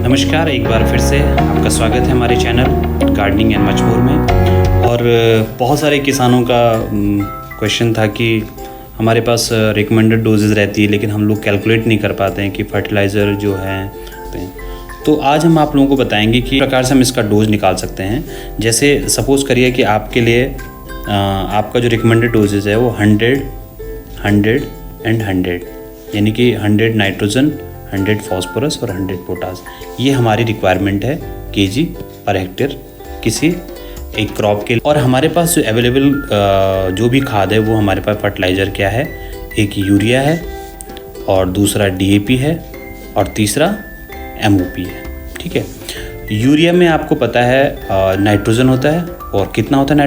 नमस्कार, एक बार फिर से आपका स्वागत है हमारे channel gardening and much more में। और बहुत सारे किसानों का क्वेश्चन था कि हमारे पास रिकमेंडेड डोजेज़ रहती है लेकिन हम लोग कैलकुलेट नहीं कर पाते हैं कि फर्टिलाइज़र जो है। तो आज हम आप लोगों को बताएंगे कि प्रकार से हम इसका डोज निकाल सकते हैं। जैसे सपोज़ करिए कि आपके लिए आपका जो रिकमेंडेड डोजेज़ है वो 100, 100 एंड 100, यानी कि 100 नाइट्रोजन, 100 फॉस्फोरस और 100 पोटास, ये हमारी रिक्वायरमेंट है केजी पर हेक्टेयर किसी एक क्रॉप के लिए। और हमारे पास जो अवेलेबल जो भी खाद है वो हमारे पास फर्टिलाइज़र क्या है, एक यूरिया है और दूसरा डीएपी है और तीसरा एमओपी है। ठीक है, यूरिया में आपको पता है नाइट्रोजन होता है, और कितना होता है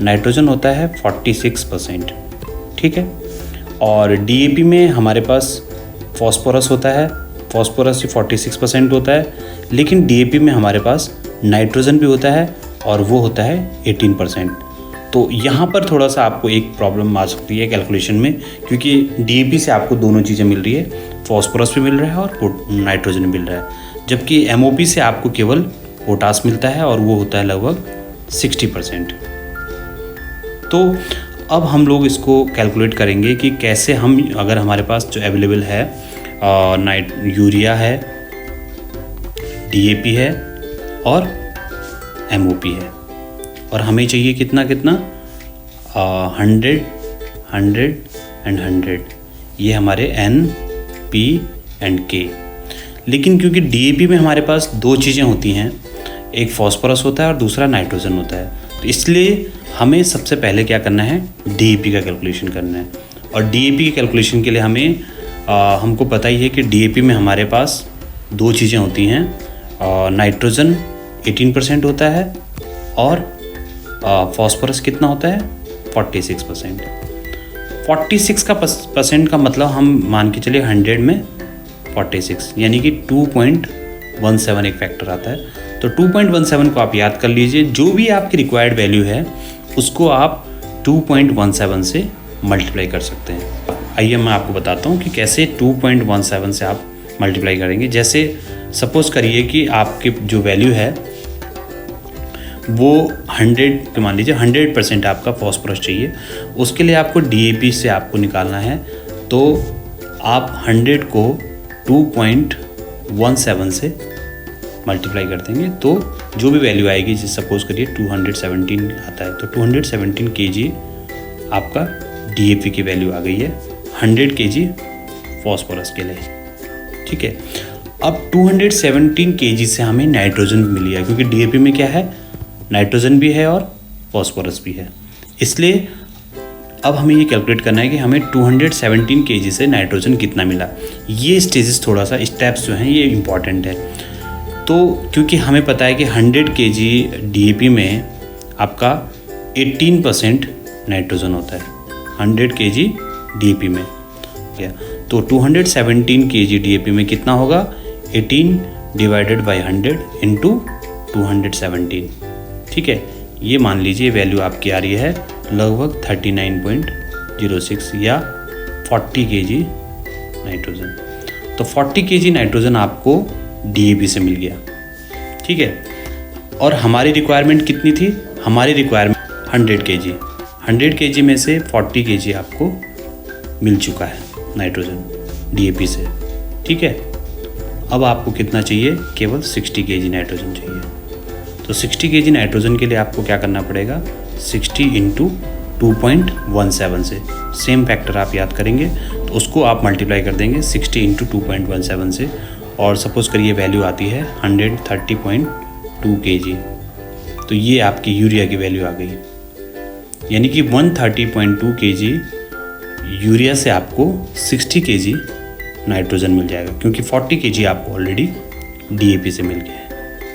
नाइट्रोजन होता है 46%। ठीक है, और डीएपी में हमारे पास फॉस्फोरस होता है, फॉस्फोरस 46% होता है, लेकिन डीएपी में हमारे पास नाइट्रोजन भी होता है और वो होता है 18%। तो यहाँ पर थोड़ा सा आपको एक प्रॉब्लम आ सकती है कैलकुलेशन में, क्योंकि डीएपी से आपको दोनों चीज़ें मिल रही है, फॉस्फोरस भी मिल रहा है और नाइट्रोजन भी मिल रहा है, जबकि एमओपी से आपको केवल पोटास मिलता है और वो होता है लगभग 60%। तो अब हम लोग इसको कैलकुलेट करेंगे कि कैसे हम, अगर हमारे पास जो अवेलेबल है यूरिया है, डीएपी है और एमओपी है, और हमें चाहिए कितना 100, 100 एंड 100, ये हमारे एन, पी एंड के। लेकिन क्योंकि डीएपी में हमारे पास दो चीज़ें होती हैं, एक फॉस्फोरस होता है और दूसरा नाइट्रोजन होता है, तो इसलिए हमें सबसे पहले क्या करना है, डीएपी का कैलकुलेशन करना है। और डीएपी के कैलकुलेशन के लिए हमें हमको पता ही है कि डीएपी में हमारे पास दो चीज़ें होती हैं, नाइट्रोजन 18% होता है और फॉस्फोरस कितना होता है 46%। 46 का परसेंट का मतलब हम मान के चलिए 100 में 46, यानी कि 2.17 एक फैक्टर आता है। तो 2.17 को आप याद कर लीजिए, जो भी आपकी रिक्वायर्ड वैल्यू है उसको आप 2.17 से मल्टीप्लाई कर सकते हैं। आइए मैं आपको बताता हूँ कि कैसे 2.17 से आप मल्टीप्लाई करेंगे। जैसे सपोज़ करिए कि आपकी जो वैल्यू है वो 100, मान लीजिए 100% आपका फॉस्फोरस चाहिए, उसके लिए आपको डीएपी से आपको निकालना है। तो आप 100 को 2.17 से मल्टीप्लाई कर देंगे, तो जो भी वैल्यू आएगी, जैसे सपोज़ करिए 217 आता है, तो 217 kg आपका डीएपी की वैल्यू आ गई है 100 kg फॉस्फोरस के लिए। ठीक है, अब 217 kg से हमें नाइट्रोजन भी मिल गया, क्योंकि डीएपी में क्या है, नाइट्रोजन भी है और फॉस्फोरस भी है। इसलिए अब हमें ये कैलकुलेट करना है कि हमें 217 kg से नाइट्रोजन कितना मिला। ये स्टेजेस, थोड़ा सा स्टेप्स जो हैं ये इम्पॉर्टेंट है। तो क्योंकि हमें पता है कि 100 kg डीएपी में आपका 18% नाइट्रोजन होता है, 100 kg डीएपी में। तो 217 kg डीएपी में कितना होगा, 18 डिवाइडेड बाई 100 इंटू 217। ठीक है, ये मान लीजिए वैल्यू आपकी आ रही है लगभग 39.06 या 40 kg नाइट्रोजन। तो 40 kg नाइट्रोजन आपको डीएपी से मिल गया। ठीक है, और हमारी रिक्वायरमेंट कितनी थी, हमारी रिक्वायरमेंट 100 kg, 100 kg में से 40 kg आपको मिल चुका है नाइट्रोजन डीएपी से। ठीक है, अब आपको कितना चाहिए, केवल 60 kg नाइट्रोजन चाहिए। तो 60 kg नाइट्रोजन के लिए आपको क्या करना पड़ेगा, 60 इंटू 2.17 से, सेम फैक्टर आप याद करेंगे तो उसको आप मल्टीप्लाई कर देंगे 60 इंटू 2.17 से, और सपोज़ करिए वैल्यू आती है 130.2 kg। तो ये आपकी यूरिया की वैल्यू आ गई, यानी कि 130.2 kg यूरिया से आपको 60 kg नाइट्रोजन मिल जाएगा, क्योंकि 40 kg आपको ऑलरेडी डीएपी से मिल गया है।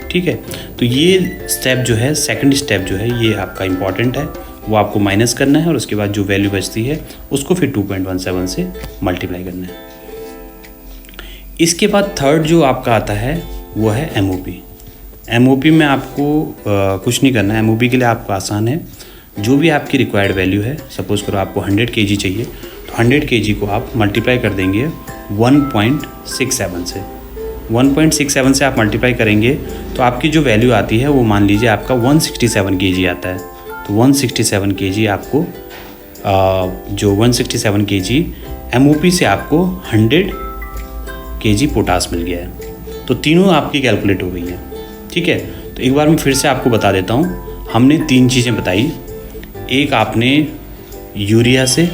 ठीक है, तो ये स्टेप जो है, सेकंड स्टेप जो है, ये आपका इम्पॉर्टेंट है, वो आपको माइनस करना है और उसके बाद जो वैल्यू बचती है उसको फिर 2.17 से मल्टीप्लाई करना है। इसके बाद थर्ड जो आपका आता है वो है एमओपी। एमओपी में आपको कुछ नहीं करना है। एमओपी के लिए आपको आसान है, जो भी आपकी रिक्वायर्ड वैल्यू है, सपोज़ करो आपको 100 kg चाहिए, तो 100 kg को आप मल्टीप्लाई कर देंगे 1.67 से। 1.67 से आप मल्टीप्लाई करेंगे तो आपकी जो वैल्यू आती है वो मान लीजिए आपका 167 kg आता है। तो 167 kg आपको जो 167 kg MOP से आपको 100 kg पोटास मिल गया है। तो तीनों आपकी कैलकुलेट हो गई हैं, ठीक है। तो एक बार मैं फिर से आपको बता देता हूँ, हमने 3 चीज़ें बताई। एक आपने यूरिया से,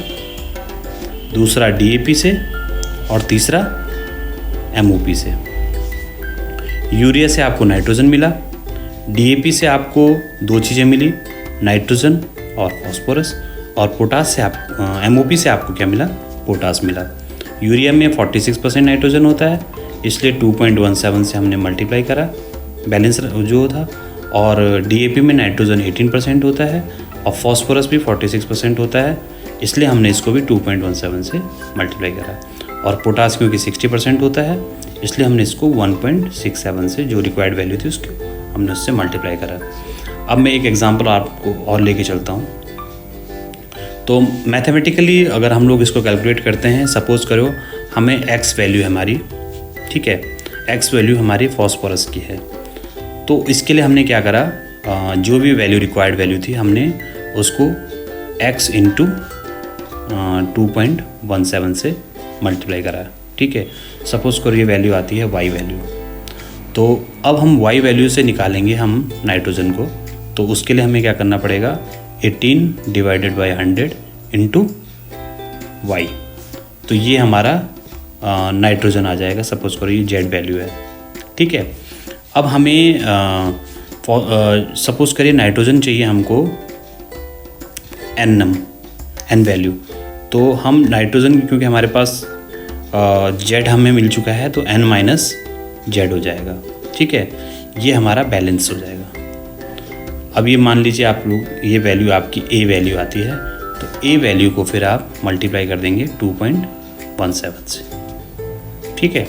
दूसरा DAP से और तीसरा MOP से। यूरिया से आपको नाइट्रोजन मिला, DAP से आपको 2 चीज़ें मिली, नाइट्रोजन और फॉस्फोरस, और पोटास से आप MOP से आपको क्या मिला, पोटास मिला। यूरिया में 46% नाइट्रोजन होता है, इसलिए 2.17 से हमने मल्टीप्लाई करा, बैलेंस जो था। और DAP में नाइट्रोजन 18% होता है और फॉस्फोरस भी 46% होता है, इसलिए हमने इसको भी 2.17 से मल्टीप्लाई करा। और पोटास क्योंकि 60% होता है, इसलिए हमने इसको 1.67 से जो रिक्वायर्ड वैल्यू थी उसको हमने उससे मल्टीप्लाई करा। अब मैं एक एग्जांपल आपको और लेके चलता हूँ। तो मैथमेटिकली अगर हम लोग इसको कैलकुलेट करते हैं, सपोज़ करो हमें x वैल्यू है हमारी, ठीक है, x वैल्यू हमारी फॉस्फोरस की है। तो इसके लिए हमने क्या करा, जो भी वैल्यू रिक्वायर्ड वैल्यू थी हमने उसको x इंटू 2.17 से मल्टीप्लाई करा, ठीक है। सपोज़ करो ये वैल्यू आती है y वैल्यू। तो अब हम y वैल्यू से निकालेंगे हम नाइट्रोजन को। तो उसके लिए हमें क्या करना पड़ेगा, 18 डिवाइडेड बाई 100 इंटू y। तो ये हमारा नाइट्रोजन आ जाएगा। सपोज़ करो ये z वैल्यू है, ठीक है। अब हमें सपोज़ करिए नाइट्रोजन चाहिए हमको n वैल्यू। तो हम नाइट्रोजन क्योंकि हमारे पास z हमें मिल चुका है तो n माइनस z हो जाएगा, ठीक है। ये हमारा बैलेंस हो जाएगा। अब ये मान लीजिए आप लोग ये वैल्यू आपकी a वैल्यू आती है, तो a वैल्यू को फिर आप मल्टीप्लाई कर देंगे 2.17 से, ठीक है।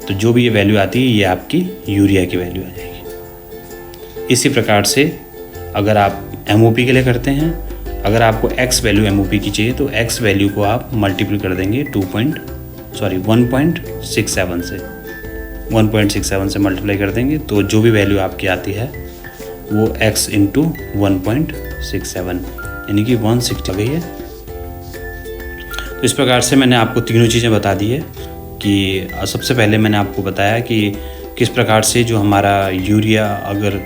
तो जो भी ये वैल्यू आती है ये आपकी यूरिया की वैल्यू आ जाएगी। इसी प्रकार से अगर आप MOP के लिए करते हैं, अगर आपको x वैल्यू MOP की चाहिए तो x वैल्यू को आप मल्टीप्लाई कर देंगे 1.67 से मल्टीप्लाई कर देंगे। तो जो भी वैल्यू आपकी आती है वो x इंटू 1.67 यानी कि 160 गई है। तो इस प्रकार से मैंने आपको तीनों चीज़ें बता दी है कि सबसे पहले मैंने आपको बताया कि किस प्रकार से जो हमारा यूरिया अगर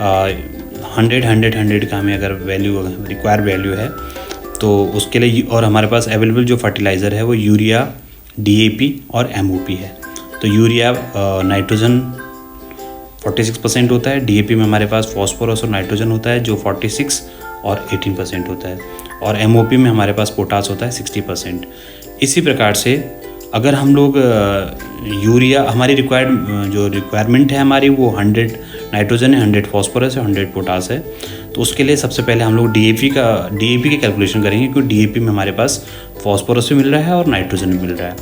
100 का हमें अगर वैल्यू रिक्वायर वैल्यू है तो उसके लिए, और हमारे पास अवेलेबल जो फर्टिलाइज़र है वो यूरिया, DAP और MOP है। तो यूरिया नाइट्रोजन 46% होता है, DAP में हमारे पास फॉस्फोरस और नाइट्रोजन होता है जो 46 और 18% होता है, और MOP में हमारे पास पोटास होता है 60%। इसी प्रकार से अगर हम लोग यूरिया, हमारी जो रिक्वायरमेंट है हमारी वो 100 नाइट्रोजन है, 100 फॉस्फोरस है, 100 पोटास है। तो उसके लिए सबसे पहले हम लोग DAP की कैलकुलेशन करेंगे, क्योंकि DAP में हमारे पास फॉस्फोरस भी मिल रहा है और नाइट्रोजन भी मिल रहा है।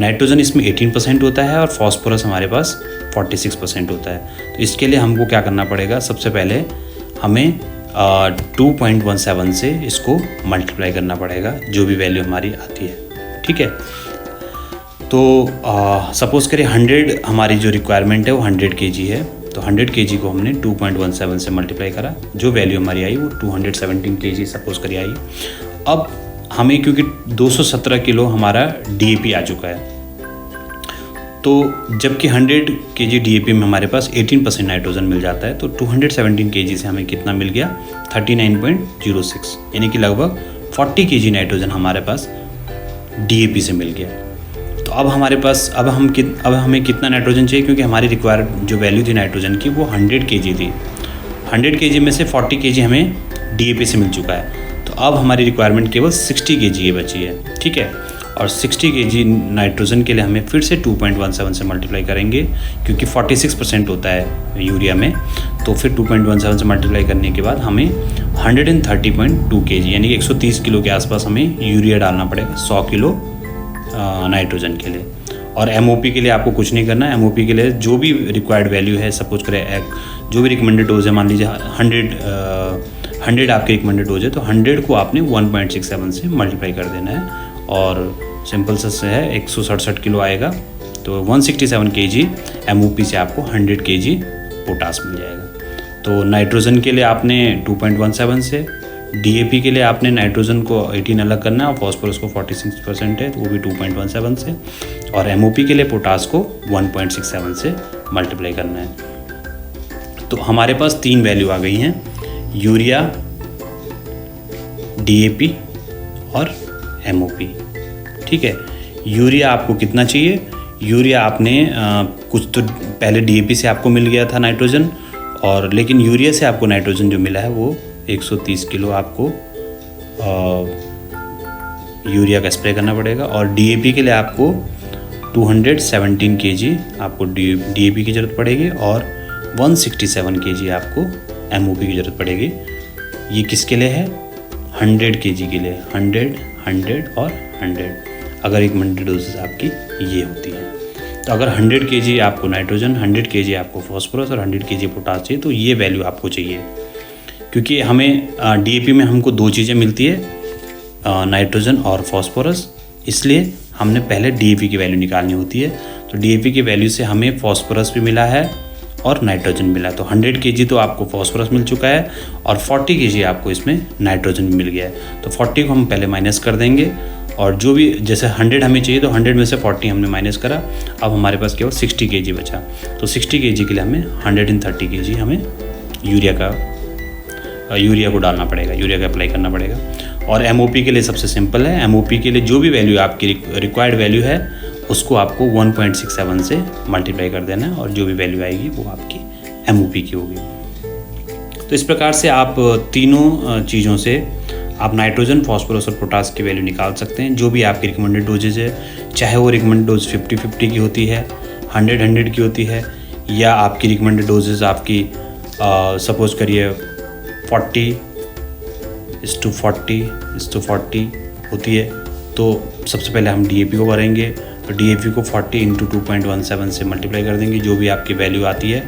नाइट्रोजन इसमें 18% होता है और फॉस्फोरस हमारे पास 46% होता है। तो इसके लिए हमको क्या करना पड़ेगा, सबसे पहले हमें 2.17 से इसको मल्टीप्लाई करना पड़ेगा जो भी वैल्यू हमारी आती है, ठीक है। तो सपोज़ करिए 100 हमारी जो रिक्वायरमेंट है वो 100 kg है, तो 100 kg को हमने 2.17 से मल्टीप्लाई करा, जो वैल्यू हमारी आई वो 217 kg सपोज़ करिए आई। अब हमें क्योंकि 217 किलो हमारा DAP आ चुका है, तो जबकि 100 kg DAP में हमारे पास 18% नाइट्रोजन मिल जाता है, तो 217 kg से हमें कितना मिल गया, 39.06, यानी कि लगभग 40 kg नाइट्रोजन हमारे पास DAP से मिल गया। तो अब हमारे पास अब हमें कितना नाइट्रोजन चाहिए, क्योंकि हमारी रिक्वायर्ड जो वैल्यू थी नाइट्रोजन की वो 100 kg थी। 100 kg में से 40 kg हमें DAP से मिल चुका है, तो अब हमारी रिक्वायरमेंट केवल 60 kg बची है, ठीक है। और 60 kg नाइट्रोजन के लिए हमें फिर से 2.17 से मल्टीप्लाई करेंगे, क्योंकि 46% होता है यूरिया में। तो फिर 2.17 से मल्टीप्लाई करने के बाद हमें 130.2 kg यानी कि 130 किलो के आसपास हमें यूरिया डालना पड़ेगा 100 किलो नाइट्रोजन के लिए। और MOP के लिए आपको कुछ नहीं करना है। MOP के लिए जो भी रिक्वायर्ड वैल्यू है, सपोज करें जो भी रिकमेंडेड डोज है, मान लीजिए 100 आपके रिकमेंडेड डोज है, तो 100 को आपने 1.67 से मल्टीप्लाई कर देना है। और सिंपल से है 167 किलो आएगा तो 167 kg MOP से आपको 100 kg पोटास मिल जाएगा। तो नाइट्रोजन के लिए आपने 2.17 से, DAP के लिए आपने नाइट्रोजन को 18 अलग करना है और फॉस्फोरस को 46% है तो वो भी 2.17 से, और MOP के लिए पोटास को 1.67 से मल्टीप्लाई करना है। तो हमारे पास 3 वैल्यू आ गई हैं, यूरिया, DAP और MOP। ठीक है, यूरिया आपको कितना चाहिए? यूरिया आपने कुछ तो पहले DAP से आपको मिल गया था नाइट्रोजन, और लेकिन यूरिया से आपको नाइट्रोजन जो मिला है वो 130 किलो आपको यूरिया का स्प्रे करना पड़ेगा। और DAP के लिए आपको 217 kg आपको DAP की ज़रूरत पड़ेगी और 167 kg आपको MOP की ज़रूरत पड़ेगी। ये किसके लिए है? 100 kg के लिए, 100, 100 और 100, अगर रिकमेंडेड डोजेस आपकी ये होती है। तो अगर 100 kg आपको नाइट्रोजन, 100 kg आपको फॉस्फोरस और 100 kg पोटास चाहिए तो ये वैल्यू आपको चाहिए, क्योंकि हमें DAP में हमको 2 चीज़ें मिलती है, नाइट्रोजन और फॉस्फोरस, इसलिए हमने पहले DAP की वैल्यू निकालनी होती है। तो DAP की वैल्यू से हमें फॉस्फोरस भी मिला है और नाइट्रोजन मिला है। तो 100 kg तो आपको फॉस्फोरस मिल चुका है और 40 kg आपको इसमें नाइट्रोजन भी मिल गया है। तो 40 को हम पहले माइनस कर देंगे, और जो भी जैसे 100 हमें चाहिए तो 100 में से 40 हमने माइनस करा, अब हमारे पास केवल 60 kg बचा। तो 60 kg के लिए हमें 130 kg हमें यूरिया को डालना पड़ेगा, यूरिया का अप्लाई करना पड़ेगा। और MOP के लिए सबसे सिंपल है, MOP के लिए जो भी वैल्यू आपकी रिक्वायर्ड वैल्यू है उसको आपको 1.67 से मल्टीप्लाई कर देना है, और जो भी वैल्यू आएगी वो आपकी MOP की होगी। तो इस प्रकार से आप तीनों चीज़ों से आप नाइट्रोजन, फॉस्फोरस और पोटास की वैल्यू निकाल सकते हैं, जो भी आपकी रिकमेंडेड डोजेज है, चाहे वो रिकमेंडेड डोज 50-50 की होती है, 100-100 की होती है, या आपकी रिकमेंडेड डोजेज आपकी सपोज करिए 40:40:40 होती है। तो सबसे पहले हम DAP को करेंगे, तो DAP को 40 × 2.17 से मल्टीप्लाई कर देंगे, जो भी आपकी वैल्यू आती है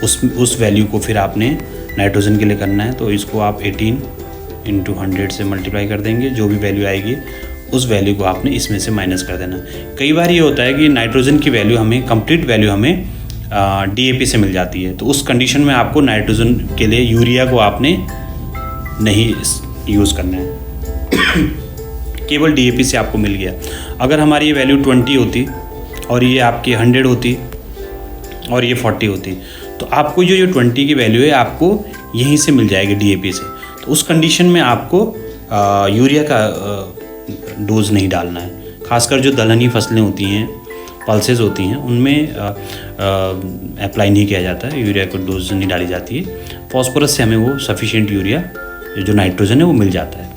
उस वैल्यू को फिर आपने नाइट्रोजन के लिए करना है, तो इसको आप 18 × 100 से मल्टीप्लाई कर देंगे, जो भी वैल्यू आएगी उस वैल्यू को आपने इसमें से माइनस कर देना। कई बार ये होता है कि नाइट्रोजन की वैल्यू हमें, कंप्लीट वैल्यू हमें DAP से मिल जाती है, तो उस कंडीशन में आपको नाइट्रोजन के लिए यूरिया को आपने नहीं यूज़ करना है, केवल DAP से आपको मिल गया। अगर हमारी ये वैल्यू 20 होती और ये आपकी 100 होती और ये 40 होती, तो आपको जो 20 की वैल्यू है आपको यहीं से मिल जाएगी DAP से। तो उस कंडीशन में आपको यूरिया का डोज नहीं डालना है। खासकर जो दलहनी फसलें होती हैं, पल्सेस होती हैं, उनमें अप्लाई नहीं किया जाता है, यूरिया का डोज नहीं डाली जाती है। फॉस्फोरस से हमें वो सफिशिएंट यूरिया जो नाइट्रोजन है वो मिल जाता है।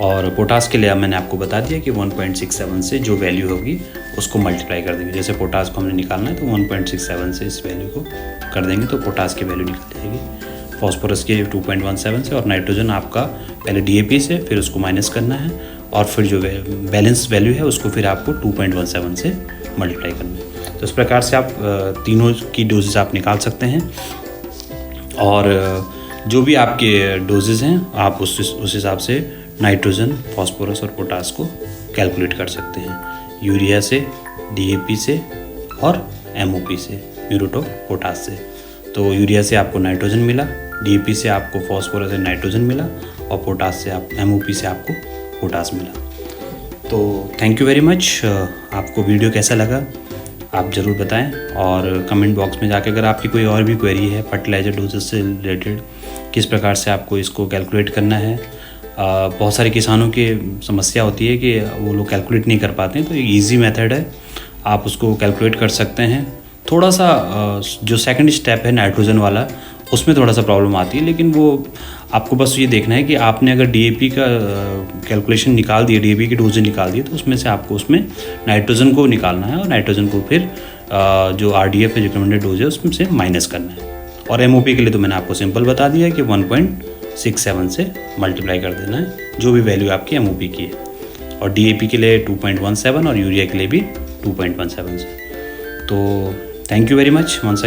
और पोटास के लिए मैंने आपको बता दिया कि 1.67 से जो वैल्यू होगी उसको मल्टीप्लाई कर देंगे। जैसे पोटास को हमने निकालना है तो 1.67 से इस वैल्यू को कर देंगे तो पोटास की वैल्यू निकल जाएगी, फॉस्फोरस के 2.17 से, और नाइट्रोजन आपका पहले DAP से, फिर उसको माइनस करना है, और फिर जो बैलेंस वैल्यू है उसको फिर आपको 2.17 से मल्टीप्लाई करना है। तो इस प्रकार से आप तीनों की डोजेज आप निकाल सकते हैं, और जो भी आपके डोजेज हैं आप उस हिसाब से नाइट्रोजन, फॉस्फोरस और पोटास को कैलकुलेट कर सकते हैं, यूरिया से, DAP से और MOP से, म्यूरेट ऑफ पोटास से। तो यूरिया से आपको नाइट्रोजन मिला, DAP से आपको फॉस्फोरस और नाइट्रोजन मिला, और पोटास से MOP से आपको पोटास मिला। तो थैंक यू वेरी मच। आपको वीडियो कैसा लगा आप ज़रूर बताएं, और कमेंट बॉक्स में जाके अगर आपकी कोई और भी क्वेरी है फर्टिलाइज़र डोजेस से रिलेटेड, किस प्रकार से आपको इसको कैलकुलेट करना है। बहुत सारे किसानों की समस्या होती है कि वो लोग कैलकुलेट नहीं कर पाते हैं, तो एक ईजी मेथड है, आप उसको कैलकुलेट कर सकते हैं। थोड़ा सा जो सेकंड स्टेप है नाइट्रोजन वाला, उसमें थोड़ा सा प्रॉब्लम आती है, लेकिन वो आपको बस ये देखना है कि आपने अगर DAP का कैलकुलेशन निकाल दिया, DAP की डोजेज निकाल दिए, तो उसमें से आपको उसमें नाइट्रोजन को निकालना है, और नाइट्रोजन को फिर जो RDF है रिकमेंडेड डोज है उसमें से माइनस करना है। और MOP के लिए तो मैंने आपको सिंपल बता दिया कि 1.67 से मल्टीप्लाई कर देना है, जो भी वैल्यू आपकी MOP की है, और DAP के लिए 2.17 और यूरिया के लिए भी 2.17 से। तो thank you very much once